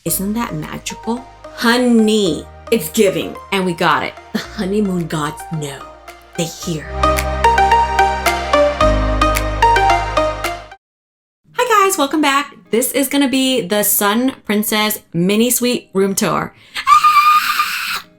Isn't that magical? Honey, it's giving. And we got it. The honeymoon gods know. They hear. Hi guys, welcome back. This is gonna be the Sun Princess mini suite room tour.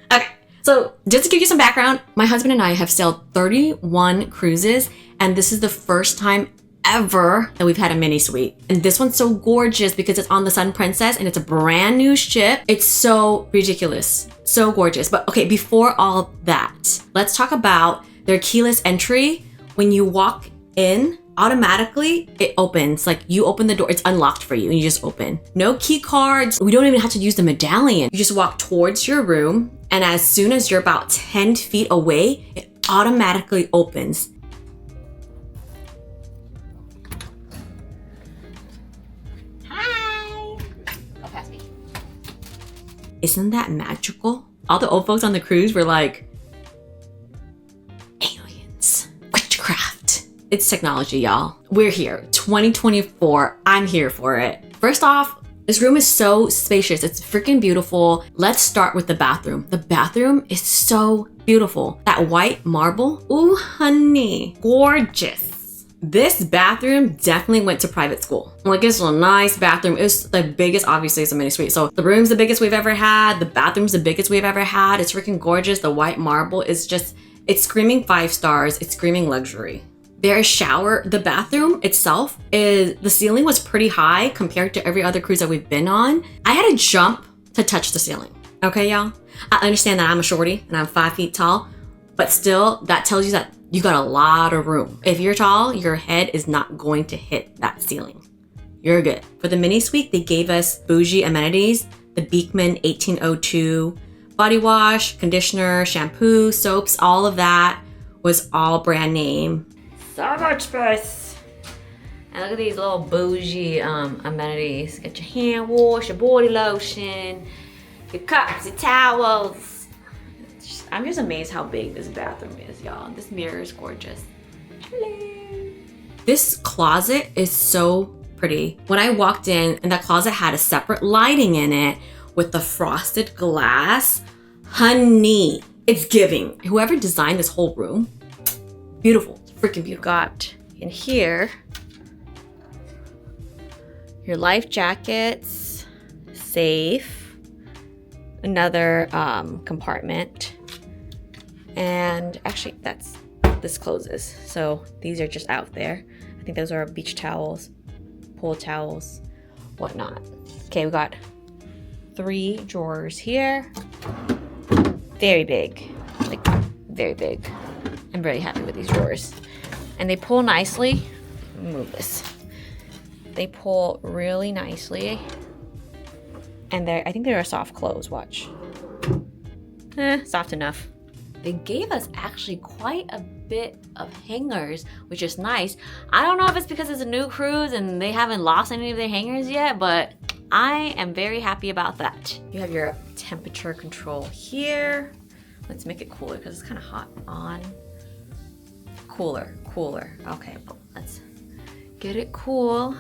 Okay, so just to give you some background, my husband and I have sailed 31 cruises, and this is the first time ever that we've had a mini suite. And this one's so gorgeous because it's on the Sun Princess and it's a brand new ship. It's so ridiculous, so gorgeous. But okay, before all that, let's talk about their keyless entry. When you walk in, automatically it opens. Like you open the door, it's unlocked for you and you just open. No key cards. We don't even have to use the medallion. You just walk towards your room, and as soon as you're about 10 feet away, it automatically opens. Isn't that magical? All the old folks on the cruise were like, aliens, witchcraft. It's technology, y'all. We're here, 2024, I'm here for it. First off, this room is so spacious. It's freaking beautiful. Let's start with the bathroom. The bathroom is so beautiful. That white marble, ooh, honey, gorgeous. This bathroom definitely went to private school. Like, it's a nice bathroom. It's the biggest, obviously it's a mini suite. So the room's the biggest we've ever had. The bathroom's the biggest we've ever had. It's freaking gorgeous. The white marble is just, it's screaming 5 stars. It's screaming luxury. Their shower, the bathroom itself is, the ceiling was pretty high compared to every other cruise that we've been on. I had to jump to touch the ceiling. Okay, y'all? I understand that I'm a shorty and I'm 5 feet tall, but still that tells you that you got a lot of room. If you're tall, your head is not going to hit that ceiling. You're good. For the mini suite, they gave us bougie amenities, the Beekman 1802 body wash, conditioner, shampoo, soaps, all of that was all brand name. So much space. And look at these little bougie amenities. Get your hand wash, your body lotion, your cups, your towels. I'm just amazed how big this bathroom is, y'all. This mirror is gorgeous. Hello. This closet is so pretty. When I walked in, and that closet had a separate lighting in it with the frosted glass. Honey, it's giving. Whoever designed this whole room, beautiful, it's freaking beautiful. Got in here your life jackets, safe, another compartment. And actually this closes. So these are just out there. I think those are beach towels, pool towels, whatnot. Okay, we got 3 drawers here. Very big, like very big. I'm very happy with these drawers. And they pull nicely. Let me move this. They pull really nicely. And I think they're a soft close, watch. Soft enough. They gave us actually quite a bit of hangers, which is nice. I don't know if it's because it's a new cruise and they haven't lost any of their hangers yet, but I am very happy about that. You have your temperature control here. Let's make it cooler because it's kind of hot on. Cooler. Okay, let's get it cool.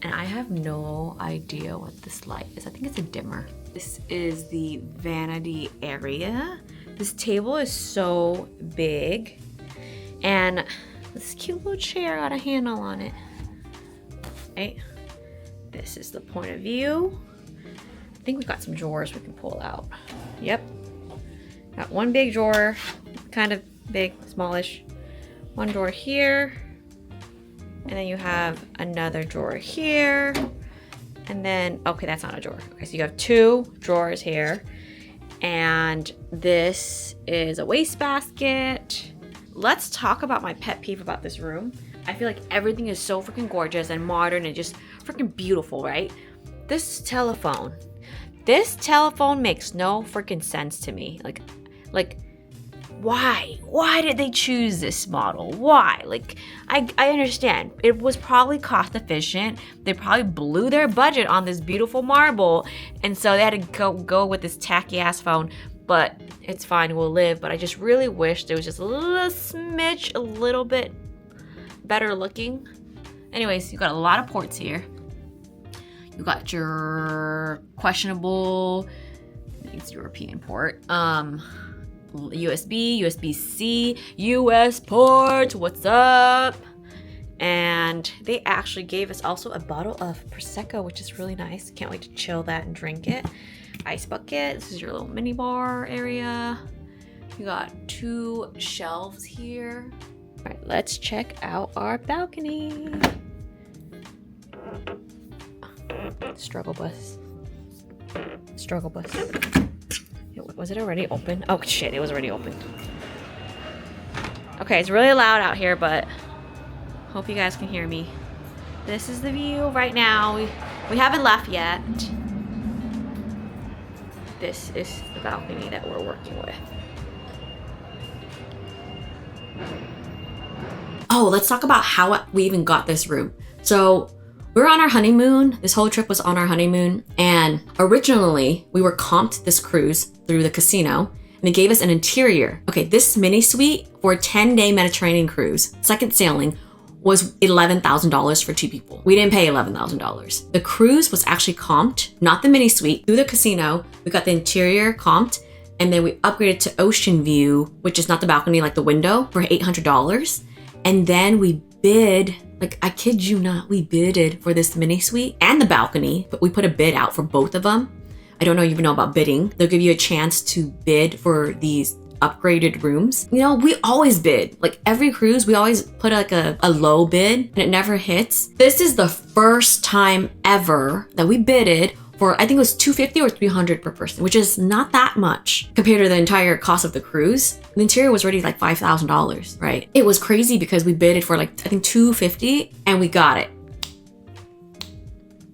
And I have no idea what this light is. I think it's a dimmer. This is the Vanity Area. This table is so big, and this cute little chair got a handle on it. Right? This is the point of view. I think we've got some drawers we can pull out. Yep. Got one big drawer, kind of big, smallish. One drawer here. And then you have another drawer here. And then, okay, that's not a drawer. Okay, so you have 2 drawers here. And this is a wastebasket. Let's talk about my pet peeve about this room. I feel like everything is so freaking gorgeous and modern and just freaking beautiful, right? This telephone makes no freaking sense to me. Like, why did they choose this model? Why? Like, I understand it was probably cost efficient. They probably blew their budget on this beautiful marble, and so they had to go with this tacky ass phone. But it's fine, we'll live. But I just really wish there was just a little smidge, a little bit better looking. Anyways, you got a lot of ports here. You got your questionable. It's European port. USB, USB-C, US port, what's up? And they actually gave us also a bottle of Prosecco, which is really nice. Can't wait to chill that and drink it. Ice bucket, this is your little mini bar area. You got 2 shelves here. All right, let's check out our balcony. Struggle bus. Struggle bus. Was it already open? Oh shit, it was already open. Okay, it's really loud out here, but hope you guys can hear me. This is the view right now. We haven't left yet. This is the balcony that we're working with. Oh, let's talk about how we even got this room. So we were on our honeymoon. This whole trip was on our honeymoon. And originally we were comped this cruise through the casino and they gave us an interior. Okay, this mini suite for a 10-day Mediterranean cruise, second sailing, was $11,000 for 2 people. We didn't pay $11,000. The cruise was actually comped, not the mini suite, through the casino. We got the interior comped and then we upgraded to ocean view, which is not the balcony, like the window, for $800. And then we bid, like I kid you not, we bidded for this mini suite and the balcony, but we put a bid out for both of them. I don't know if you even know about bidding. They'll give you a chance to bid for these upgraded rooms. You know, we always bid. Like every cruise, we always put like a low bid and it never hits. This is the first time ever that we bidded for, I think it was $250 or $300 per person, which is not that much compared to the entire cost of the cruise. The interior was already like $5,000, right? It was crazy because we bidded for like, I think $250 and we got it.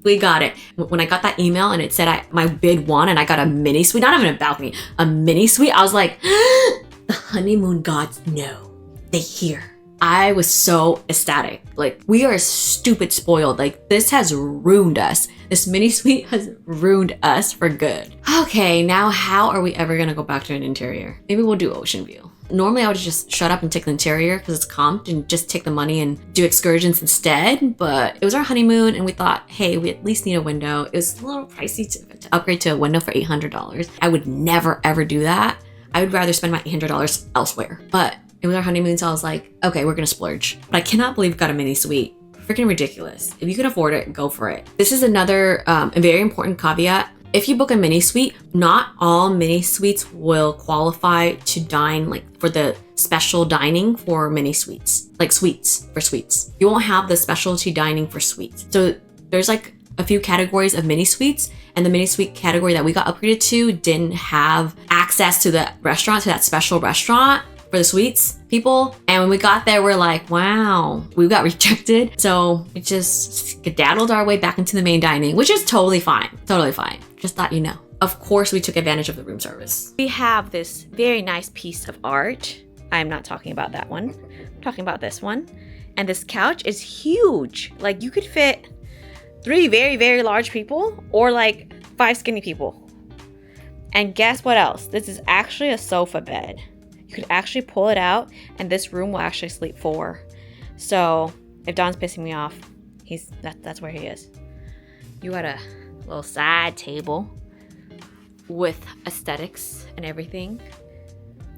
We got it. When I got that email and it said my bid won and I got a mini suite, not even a balcony, a mini suite, I was like, the honeymoon gods know, they hear. I was so ecstatic. Like, we are stupid spoiled. Like, this has ruined us. This mini suite has ruined us for good. Okay, now how are we ever gonna go back to an interior? Maybe we'll do ocean view. Normally I would just shut up and take the interior because it's comped and just take the money and do excursions instead. But it was our honeymoon and we thought, hey, we at least need a window. It was a little pricey to upgrade to a window for $800. I would never ever do that. I would rather spend my $800 elsewhere. But it was our honeymoon, so I was like, okay, we're gonna splurge. But I cannot believe we got a mini suite. Freaking ridiculous. If you can afford it, go for it. This is another a very important caveat. If you book a mini suite, not all mini suites will qualify to dine like for the special dining for mini suites, like suites for suites. You won't have the specialty dining for suites. So there's like a few categories of mini suites, and the mini suite category that we got upgraded to didn't have access to the restaurant, to that special restaurant for the suites people. And when we got there, we're like, wow, we got rejected. So we just skedaddled our way back into the main dining, which is totally fine. Totally fine. Just thought you know. Of course, we took advantage of the room service. We have this very nice piece of art. I'm not talking about that one. I'm talking about this one. And this couch is huge. Like you could fit 3 very, very large people or like 5 skinny people. And guess what else? This is actually a sofa bed. You could actually pull it out and this room will actually sleep 4. So if Don's pissing me off, that's where he is. You got a little side table with aesthetics and everything.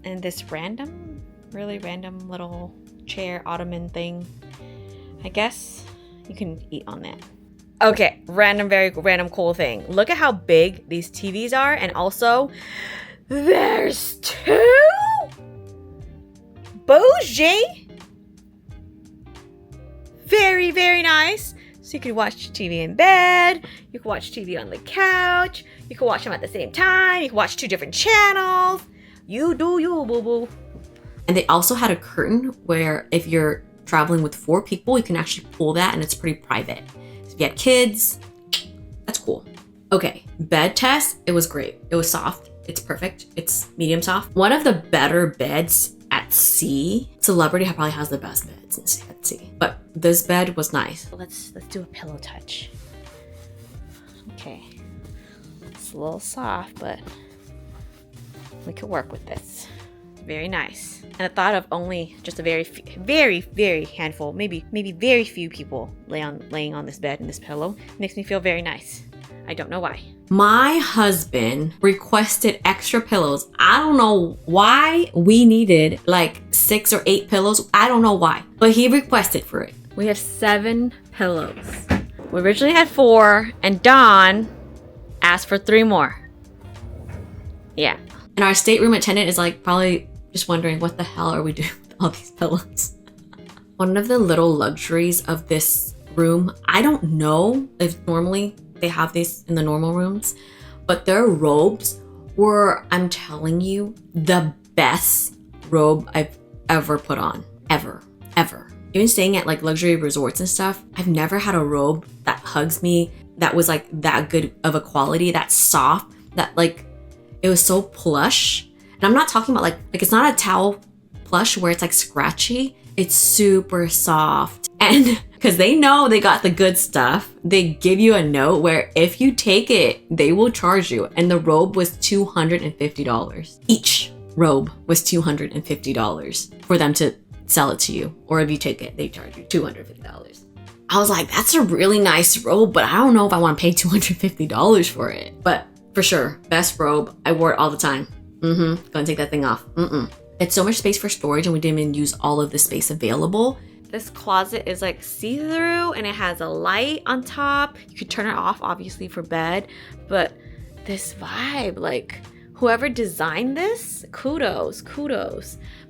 And this really random little chair ottoman thing. I guess you can eat on that. Okay, very random cool thing. Look at how big these TVs are, and also there's 2 bougie. Very, very nice. So you could watch TV in bed, you could watch TV on the couch, you could watch them at the same time, you could watch 2 different channels. You do you, boo-boo. And they also had a curtain where if you're traveling with 4 people, you can actually pull that and it's pretty private. So if you have kids, that's cool. Okay, bed test, it was great. It was soft, it's perfect, it's medium soft. One of the better beds at sea. Celebrity probably has the best beds at sea, but this bed was nice. Let's do a pillow touch. Okay, it's a little soft, but we could work with this. Very nice. And the thought of only just a very handful, maybe very few people laying on this bed and this pillow makes me feel very nice. I don't know why. My husband requested extra pillows. I don't know why we needed like 6 or 8 pillows. I don't know why, but he requested for it. We have 7 pillows. We originally had 4 and Don asked for 3 more. Yeah. And our stateroom attendant is like probably just wondering what the hell are we doing with all these pillows? One of the little luxuries of this room, I don't know if normally they have these in the normal rooms, but their robes were, I'm telling you, the best robe I've ever put on. Ever. Even staying at like luxury resorts and stuff, I've never had a robe that hugs me, that was like that good of a quality, that soft, that like, it was so plush. And I'm not talking about like it's not a towel plush where it's like scratchy. It's super soft. And because they know they got the good stuff, they give you a note where if you take it, they will charge you. And the robe was $250. Each robe was $250 for them to sell it to you. Or if you take it, they charge you $250. I was like, that's a really nice robe, but I don't know if I want to pay $250 for it. But for sure, best robe. I wore it all the time. Gonna take that thing off. It's so much space for storage and we didn't even use all of the space available. This closet is like see-through and it has a light on top. You could turn it off obviously for bed, but this vibe, like whoever designed this, kudos.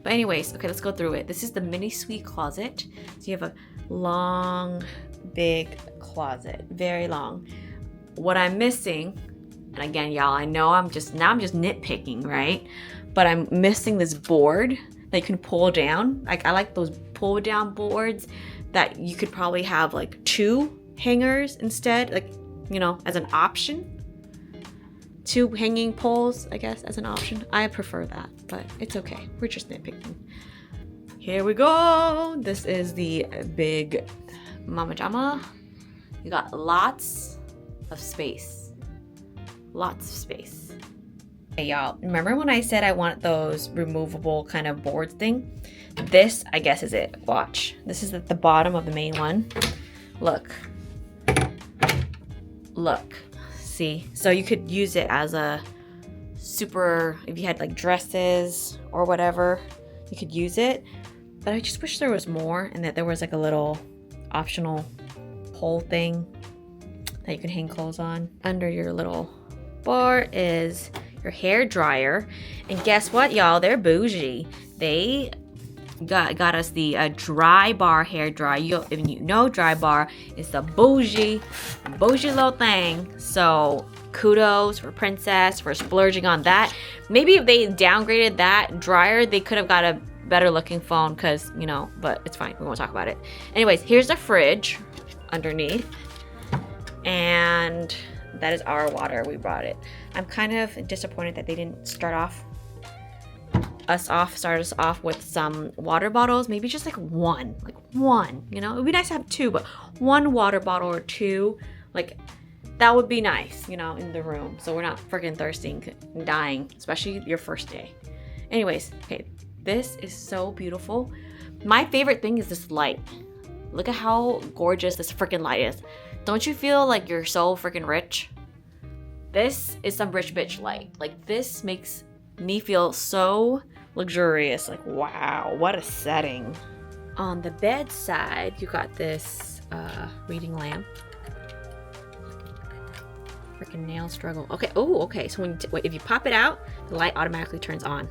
But anyways, okay, let's go through it. This is the mini suite closet. So you have a long, big closet, very long. What I'm missing, and again, y'all, I know I'm just nitpicking, right? But I'm missing this board that you can pull down. Like I like those pull down boards that you could probably have like 2 hangers instead, like, you know, as an option. 2 hanging poles, I guess, as an option. I prefer that, but it's okay. We're just nitpicking. Here we go. This is the big mama jama. You got lots of space. Hey y'all, remember when I said I want those removable kind of boards thing? This, I guess, is it. Watch. This is at the bottom of the main one. Look. See? So you could use it as a super, if you had like dresses or whatever, you could use it. But I just wish there was more and that there was like a little optional pole thing that you can hang clothes on. Under your little bar is your hair dryer, and guess what, y'all? They're bougie. They got us the dry bar hair dryer. If you know dry bar is the bougie little thing. So kudos for Princess for splurging on that. Maybe if they downgraded that dryer, they could have got a better looking phone, because you know, but it's fine, we won't talk about it. Anyways, here's the fridge underneath, and that is our water. We brought it. I'm kind of disappointed that they didn't start us off with some water bottles. Maybe just like one, you know, it'd be nice to have 2, but 1 water bottle or 2, like that would be nice, you know, in the room, so we're not freaking thirsting and dying, especially your first day. Anyways, okay, this is so beautiful. My favorite thing is this light. Look at how gorgeous this freaking light is. Don't you feel like you're so freaking rich? This is some rich bitch light. Like, this makes me feel so luxurious. Like, wow, what a setting. On the bed side, you got this reading lamp. Freaking nail struggle. Okay, oh, okay. So when if you pop it out, the light automatically turns on.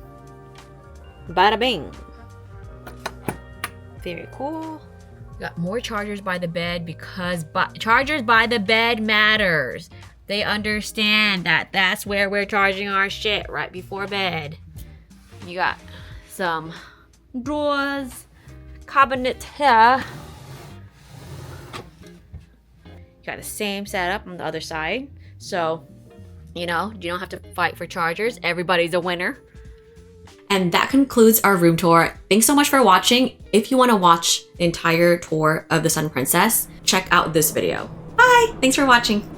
Bada bing. Very cool. Got more chargers by the bed because chargers by the bed matters. They understand that that's where we're charging our shit, right before bed. You got some drawers, cabinet here. You got the same setup on the other side. So, you know, you don't have to fight for chargers. Everybody's a winner. And that concludes our room tour. Thanks so much for watching. If you want to watch the entire tour of the Sun Princess, check out this video. Bye! Thanks for watching.